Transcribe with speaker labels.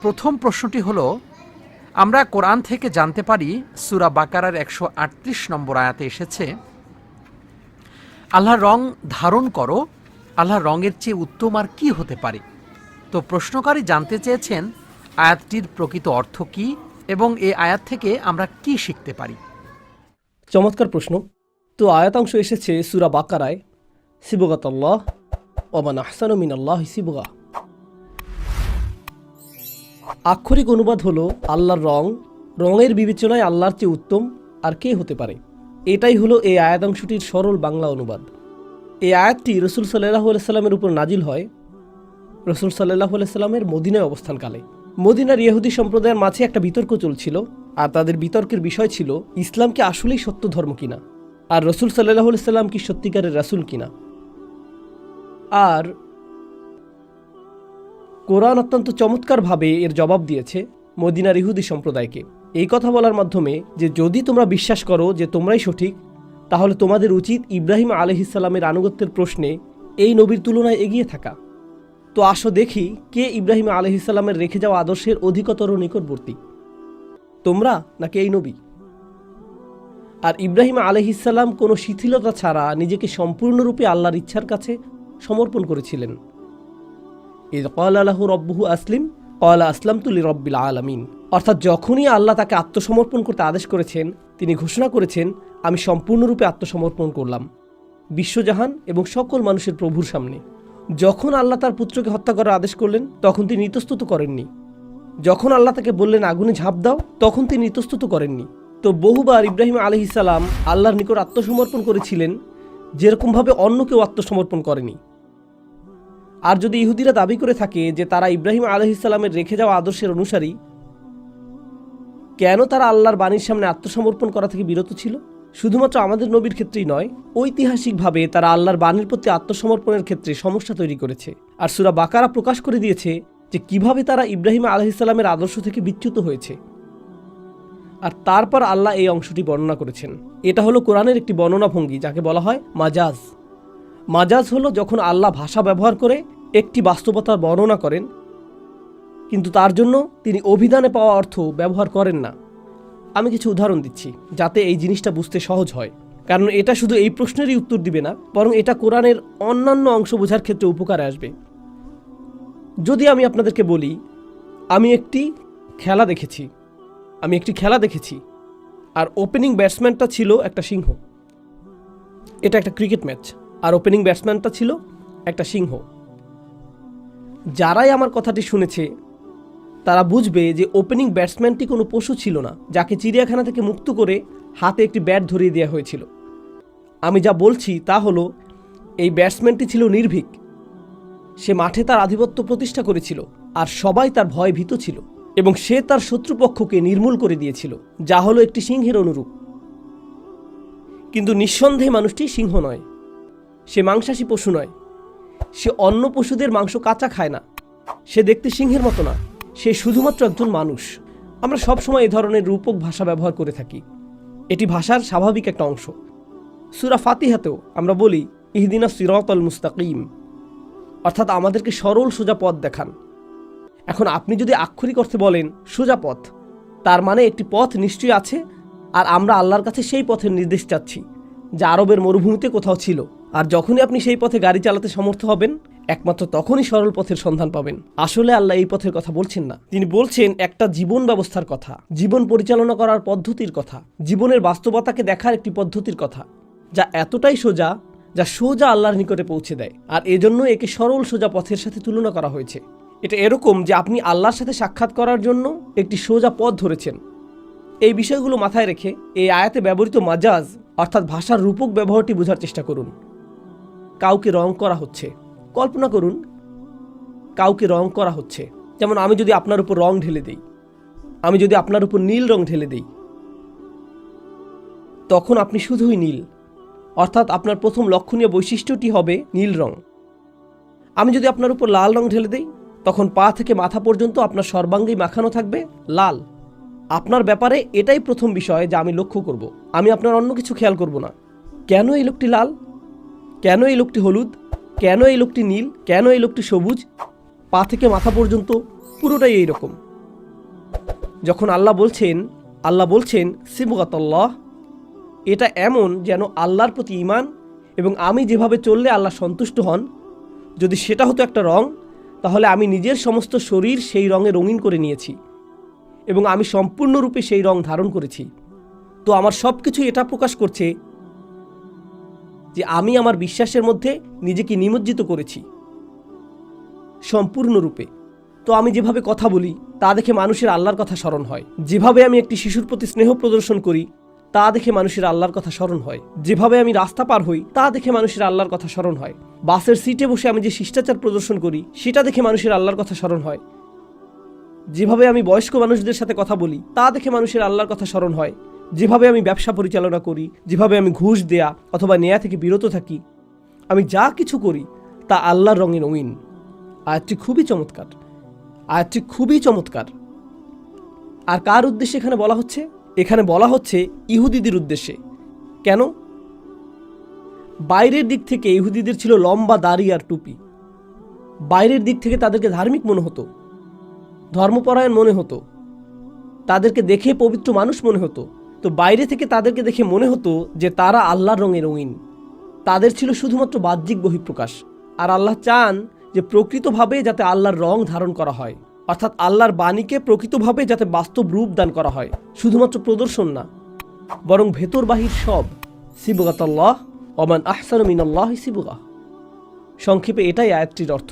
Speaker 1: প্রথম প্রশ্নটি হলো, আমরা কোরআন থেকে জানতে পারি সূরা বাকারার 138 নম্বর আয়াতে এসেছে, আল্লাহর রং ধারণ করো, আল্লাহর রঙের চেয়ে উত্তম আর কি হতে পারে। তো প্রশ্নকারী জানতে চেয়েছেন আয়াতটির প্রকৃত অর্থ কি এবং এই আয়াত থেকে আমরা কি শিখতে পারি।
Speaker 2: চমৎকার প্রশ্ন। তো আয়াতাংশ এসেছে সূরা বাকারায়, সিবগাতাল্লাহ ওয়া মান আহসানু মিনাল্লাহি সিবগা। আক্ষরিক অনুবাদ হলো আল্লাহর রং, রঙের বিবেচনায় আল্লাহর চেয়ে উত্তম আর কে হতে পারে। এটাই হলো এই আয়াতাংশটির সরল বাংলা অনুবাদ। এই আয়াতটি রাসূল সাল্লাল্লাহু আলাইহি সাল্লামের উপর নাজিল হয় রাসূল সাল্লাল্লাহু আলাইহি সাল্লামের মদিনায় অবস্থানকালে। মদিনার ইহুদি সম্প্রদায়ের মাঝে একটা বিতর্ক চলছিল, আর তাদের বিতর্কের বিষয় ছিল ইসলাম কি আসলেই সত্য ধর্ম কিনা, আর রাসূল সাল্লাল্লাহু আলাইহি সাল্লাম কি সত্যিকারের রাসূল কিনা। আর কোরআন অত্যন্ত চমৎকারভাবে এর জবাব দিয়েছে মদিনার ইহুদি সম্প্রদায়কে, এই কথা বলার মাধ্যমে যে যদি তোমরা বিশ্বাস করো যে তোমরাই সঠিক, তাহলে তোমাদের উচিত ইব্রাহিম আলাইহিস সালামের আনুগত্যের প্রশ্নে এই নবীর তুলনায় এগিয়ে থাকা। তো আসো দেখি কে ইব্রাহিম আলাইহিস সালামের রেখে যাওয়া আদর্শের অধিকতর নিকটবর্তী, তোমরা নাকি এই নবী। আর ইব্রাহিম আলাইহিস সালাম কোনো শিথিলতা ছাড়া নিজেকে সম্পূর্ণরূপে আল্লাহর ইচ্ছার কাছে সমর্পণ করেছিলেন। ইয ক্বালা লাহু রাব্বুহু আসলিম ক্বালা আসলামতু লিরাব্বিল আলামিন। অর্থাৎ যখনই আল্লাহ তাকে আত্মসমর্পণ করতে আদেশ করেছেন, তিনি ঘোষণা করেছেন, আমি সম্পূর্ণরূপে আত্মসমর্পণ করলাম বিশ্বজাহান এবং সকল মানুষের প্রভুর সামনে। যখন আল্লাহ তার পুত্রকে হত্যা করার আদেশ করলেন, তখন তিনি ইতস্তত করেননি। যখন আল্লাহ তাকে বললেন আগুনে ঝাঁপ দাও, তখন তিনি ইতস্তত করেননি। তো বহুবার ইব্রাহিম আলাইহিস সালাম আল্লাহর নিকট আত্মসমর্পণ করেছিলেন, যেরকমভাবে অন্য কেউ আত্মসমর্পণ করেনি। আর যদি ইহুদিরা দাবি করে থাকে যে তারা ইব্রাহিম আলাইহিস সালামের রেখে যাওয়া আদর্শের অনুসারী, কেন তারা আল্লাহর বাণীর সামনে আত্মসমর্পণ করা থেকে বিরত ছিল? শুধুমাত্র আমাদের নবীর ক্ষেত্রেই নয়, ঐতিহাসিকভাবে তারা আল্লাহর বাণীর প্রতি আত্মসমর্পণের ক্ষেত্রে সমস্যা তৈরি করেছে। আর সূরা বাকারা প্রকাশ করে দিয়েছে যে কিভাবে তারা ইব্রাহিম আলাইহিস সালামের আদর্শ থেকে বিচ্যুত হয়েছে। আর তারপর আল্লাহ এই অংশটি বর্ণনা করেছেন। এটা হলো কোরআনের একটি বর্ণনা ভঙ্গি, যাকে বলা হয় মাজাজ। মাজাজ হলো যখন আল্লাহ ভাষা ব্যবহার করে একটি বাস্তবতার বর্ণনা করেন, কিন্তু তার জন্য তিনি অভিধানে পাওয়া অর্থ ব্যবহার করেন না। আমি কিছু উদাহরণ দিচ্ছি যাতে এই জিনিসটা বুঝতে সহজ হয়, কারণ এটা শুধু এই প্রশ্নেরই উত্তর দিবে না, বরং এটা কোরআনের অন্যান্য অংশ বোঝার ক্ষেত্রে উপকারে আসবে। যদি আমি আপনাদেরকে বলি আমি একটি খেলা দেখেছি আর ওপেনিং ব্যাটসম্যানটা ছিল একটা সিংহ। এটা একটা ক্রিকেট ম্যাচ, আর ওপেনিং ব্যাটসম্যানটা ছিল একটা সিংহ। যারাই আমার কথাটি শুনেছে তারা বুঝবে যে ওপেনিং ব্যাটসম্যানটি কোনো পশু ছিল না, যাকে চিড়িয়াখানা থেকে মুক্ত করে হাতে একটি ব্যাট ধরিয়ে দেওয়া হয়েছিল। আমি যা বলছি তা হলো এই ব্যাটসম্যানটি ছিল নির্ভীক। সে মাঠে তার আধিপত্য প্রতিষ্ঠা করেছিল, আর সবাই তার ভয়ে ভীত ছিল, এবং সে তার শত্রুপক্ষকে নির্মূল করে দিয়েছিল, যা হলো একটি সিংহের অনুরূপ। কিন্তু নিঃসন্দেহে মানুষটি সিংহ নয়, সে মাংসাশী পশু নয়, সে অন্য পশুদের মাংস কাঁচা খায় না, সে দেখতে সিংহের মতো না, সে শুধুমাত্র একজন মানুষ। আমরা সবসময় এই ধরনের রূপক ভাষা ব্যবহার করে থাকি, এটি ভাষার স্বাভাবিক একটা অংশ। সূরা ফাতিহাতেও আমরা বলি ইহদিনাস সিরাতাল মুস্তাকিম, অর্থাৎ আমাদেরকে সরল সোজা পথ দেখান। এখন আপনি যদি আক্ষরিক অর্থে বলেন সোজা পথ, তার মানে একটি পথ নিশ্চয়ই আছে, আর আমরা আল্লাহর কাছে সেই পথের নির্দেশ চাচ্ছি যা আরবের মরুভূমিতে কোথাও ছিল। আর যখনই আপনি সেই পথে গাড়ি চালাতে সমর্থ হবেন, একমাত্র তখনই সরল পথের সন্ধান পাবেন। আসলে আল্লাহ এই পথের কথা বলছেন না, তিনি বলছেন একটা জীবন ব্যবস্থার কথা, জীবন পরিচালনা করার পদ্ধতির কথা, জীবনের বাস্তবতাকে দেখার একটি পদ্ধতির কথা, যা এতটাই সোজা যা সোজা আল্লাহর নিকটে পৌঁছে দেয়। আর এজন্য একে সরল সোজা পথের সাথে তুলনা করা হয়েছে। এটা এরকম যে আপনি আল্লাহর সাথে সাক্ষাৎ করার জন্য একটি সোজা পথ ধরেছেন। এই বিষয়গুলো মাথায় রেখে এই আয়াতে ব্যবহৃত মাজাজ অর্থাৎ ভাষার রূপক ব্যবহারটি বোঝার চেষ্টা করুন। কাউকে রং করা হচ্ছে, কল্পনা করুন কাউকে রং করা হচ্ছে। যেমন আমি যদি আপনার উপর রং ঢেলে দিই, আমি যদি আপনার উপর নীল রং ঢেলে দিই, তখন আপনি শুধুই নীল, অর্থাৎ আপনার প্রথম লক্ষণীয় বৈশিষ্ট্যটি হবে নীল রং। আমি যদি আপনার উপর লাল রং ঢেলে দিই, তখন পা থেকে মাথা পর্যন্ত আপনার সর্বাঙ্গেই মাখানো থাকবে লাল। আপনার ব্যাপারে এটাই প্রথম বিষয় যা আমি লক্ষ্য করব, আমি আপনার অন্য কিছু খেয়াল করব না। কেন এই লোকটি লাল, কেন এই লোকটি হলুদ, কেন এই লোকটি নীল, কেন এই লোকটি সবুজ, পা থেকে মাথা পর্যন্ত পুরোটাই এইরকম। যখন আল্লাহ বলছেন সিবগাতাল্লাহ, এটা এমন যেন আল্লাহর প্রতি ঈমান এবং আমি যেভাবে চললে আল্লাহ সন্তুষ্ট হন, যদি সেটা হতো একটা রং, তাহলে আমি নিজের সমস্ত শরীর সেই রঙে রঙিন করে নিয়েছি এবং আমি সম্পূর্ণরূপে সেই রং ধারণ করেছি। তো আমার সব কিছু এটা প্রকাশ করছে যে আমি আমার বিশ্বাসের মধ্যে নিজেকে নিমজ্জিত করেছি সম্পূর্ণরূপে। তো আমি যেভাবে কথা বলি তা দেখে মানুষের আল্লাহর কথা স্মরণ হয়, যেভাবে আমি একটি শিশুর প্রতি স্নেহ প্রদর্শন করি তা দেখে মানুষের আল্লাহর কথা স্মরণ হয়, যেভাবে আমি রাস্তা পার হই তা দেখে মানুষের আল্লাহর কথা স্মরণ হয়, বাসের সিটে বসে আমি যে শিষ্টাচার প্রদর্শন করি সেটা দেখে মানুষের আল্লাহর কথা স্মরণ হয়, যেভাবে আমি বয়স্ক মানুষদের সাথে কথা বলি তা দেখে মানুষের আল্লাহর কথা স্মরণ হয়, যেভাবে আমি ব্যবসা পরিচালনা করি, যেভাবে আমি ঘুষ দেয়া অথবা নেয়া থেকে বিরত থাকি, আমি যা কিছু করি তা আল্লাহর রঙে রঙিন। আয়াতটি খুবই চমৎকার, আয়াতটি খুবই চমৎকার। আর কার উদ্দেশ্যে এখানে বলা হচ্ছে? এখানে বলা হচ্ছে ইহুদিদের উদ্দেশ্যে। কেন? বাইরের দিক থেকে ইহুদিদের ছিল লম্বা দাড়ি আর টুপি, বাইরের দিক থেকে তাদেরকে ধার্মিক মনে হতো, ধর্মপরায়ণ মনে হতো, তাদেরকে দেখে পবিত্র মানুষ মনে হতো। তো বাইরে থেকে তাদেরকে দেখে মনে হতো যে তারা আল্লাহর রঙে রঙিন। তাদের ছিল শুধুমাত্র বাহ্যিক বহিঃপ্রকাশ। আর আল্লাহ চান যে প্রকৃতভাবে যাতে আল্লাহর রং ধারণ করা হয়, অর্থাৎ আল্লাহর বাণীকে প্রকৃতভাবে যাতে বাস্তব রূপ দান করা হয়, শুধুমাত্র প্রদর্শন না, বরং ভেতর বাহির সব। সিবগাতাল্লাহ ওমান আহসানু মিনাল্লাহি সিবগা। সংক্ষেপে এটাই আয়াতটির অর্থ।